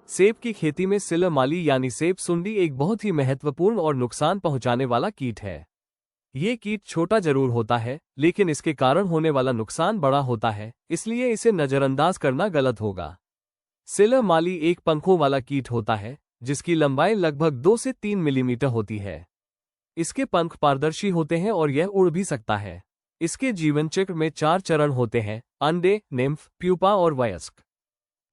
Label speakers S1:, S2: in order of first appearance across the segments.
S1: सेब की खेती में सिलर माली यानी सेब सुंडी एक बहुत ही महत्वपूर्ण और नुकसान पहुंचाने वाला कीट है। ये कीट छोटा जरूर होता है, लेकिन इसके कारण होने वाला नुकसान बड़ा होता है, इसलिए इसे नजरअंदाज करना गलत होगा। सिलर माली एक पंखों वाला कीट होता है, जिसकी लंबाई लगभग 2 से 3 मिलीमीटर होती है। इसके पंख पारदर्शी होते हैं और यह उड़ भी सकता है। इसके जीवन चक्र में 4 चरण होते हैं: अंडे, निम्फ, प्यूपा और वयस्क।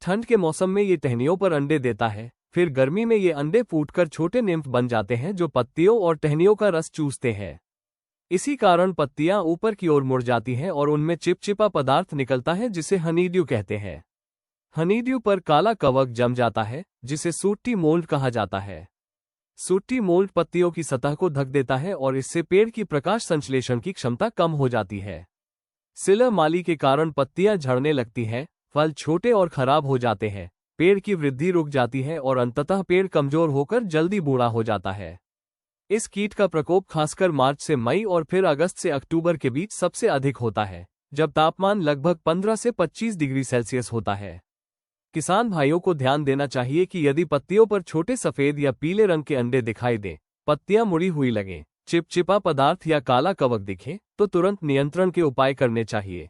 S1: ठंड के मौसम में ये टहनियों पर अंडे देता है, फिर गर्मी में ये अंडे फूटकर छोटे निम्फ बन जाते हैं जो पत्तियों और टहनियों का रस चूसते हैं। इसी कारण पत्तियां ऊपर की ओर मुड़ जाती हैं और उनमें चिपचिपा पदार्थ निकलता है जिसे हनीड्यू कहते हैं। हनीड्यू पर काला कवक जम जाता है, जिसे सूटी मोल्ड कहा जाता है। सूटी मोल्ड पत्तियों की सतह को ढक देता है और इससे पेड़ की प्रकाश संश्लेषण की क्षमता कम हो जाती है। सिलर माली के कारण पत्तियां झड़ने लगती हैं, फल छोटे और खराब हो जाते हैं, पेड़ की वृद्धि रुक जाती है और अंततः पेड़ कमजोर होकर जल्दी बूढ़ा हो जाता है। इस कीट का प्रकोप खासकर मार्च से मई और फिर अगस्त से अक्टूबर के बीच सबसे अधिक होता है, जब तापमान लगभग 15 से 25 डिग्री सेल्सियस होता है। किसान भाइयों को ध्यान देना चाहिए कि यदि पत्तियों पर छोटे सफेद या पीले रंग के अंडे दिखाई दें, पत्तियां मुड़ी हुई लगें, चिपचिपा पदार्थ या काला कवक दिखे, तो तुरंत नियंत्रण के उपाय करने चाहिए।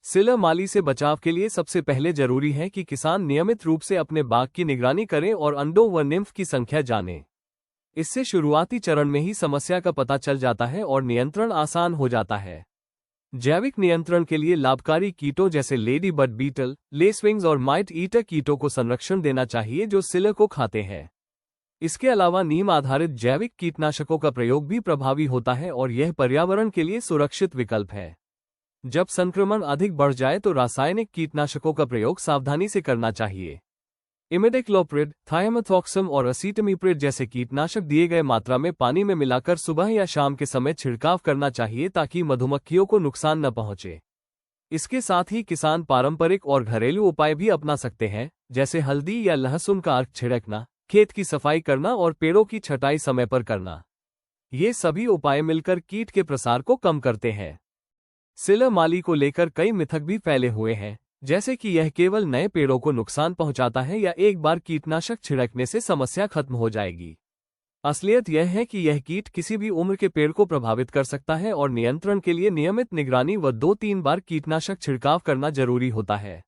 S1: सिलर माली से बचाव के लिए सबसे पहले जरूरी है कि किसान नियमित रूप से अपने बाग की निगरानी करें और अंडों व निम्फ की संख्या जानें। इससे शुरुआती चरण में ही समस्या का पता चल जाता है और नियंत्रण आसान हो जाता है। जैविक नियंत्रण के लिए लाभकारी कीटों जैसे लेडी बग बीटल, लेसविंग्स और माइट ईटर कीटों को संरक्षण देना चाहिए जो सिलर को खाते हैं। इसके अलावा नीम आधारित जैविक कीटनाशकों का प्रयोग भी प्रभावी होता है और यह पर्यावरण के लिए सुरक्षित विकल्प है। जब संक्रमण अधिक बढ़ जाए तो रासायनिक कीटनाशकों का प्रयोग सावधानी से करना चाहिए। इमिडाक्लोप्रिड, थायोमेथॉक्सम और असीटमिप्रिड जैसे कीटनाशक दिए गए मात्रा में पानी में मिलाकर सुबह या शाम के समय छिड़काव करना चाहिए ताकि मधुमक्खियों को नुकसान न पहुंचे। इसके साथ ही किसान पारंपरिक और घरेलू उपाय भी अपना सकते हैं, जैसे हल्दी या लहसुन का अर्क छिड़कना, खेत की सफाई करना और पेड़ों की छटाई समय पर करना। ये सभी उपाय मिलकर कीट के प्रसार को कम करते हैं। सिलर माली को लेकर कई मिथक भी फैले हुए हैं, जैसे कि यह केवल नए पेड़ों को नुकसान पहुंचाता है या एक बार कीटनाशक छिड़कने से समस्या खत्म हो जाएगी। असलियत यह है कि यह कीट किसी भी उम्र के पेड़ को प्रभावित कर सकता है और नियंत्रण के लिए नियमित निगरानी व 2-3 बार कीटनाशक छिड़काव करना जरूरी होता है।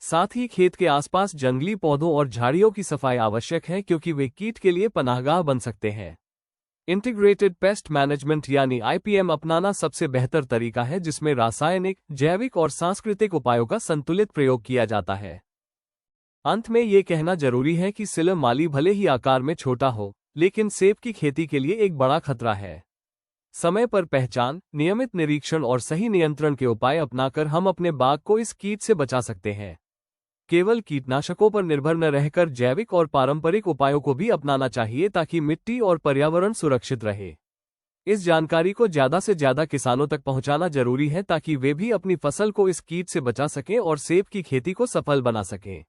S1: साथ ही खेत के आसपास जंगली पौधों और झाड़ियों की सफाई आवश्यक है, क्योंकि वे कीट के लिए पनाहगाह बन सकते हैं। इंटीग्रेटेड पेस्ट मैनेजमेंट यानी IPM अपनाना सबसे बेहतर तरीका है, जिसमें रासायनिक, जैविक और सांस्कृतिक उपायों का संतुलित प्रयोग किया जाता है। अंत में ये कहना जरूरी है कि सिलर माली भले ही आकार में छोटा हो, लेकिन सेब की खेती के लिए एक बड़ा खतरा है। समय पर पहचान, नियमित निरीक्षण और सही नियंत्रण के उपाय अपनाकर हम अपने बाग को इस कीट से बचा सकते हैं। केवल कीटनाशकों पर निर्भर न रहकर जैविक और पारंपरिक उपायों को भी अपनाना चाहिए ताकि मिट्टी और पर्यावरण सुरक्षित रहे। इस जानकारी को ज्यादा से ज्यादा किसानों तक पहुंचाना जरूरी है ताकि वे भी अपनी फसल को इस कीट से बचा सकें और सेब की खेती को सफल बना सकें।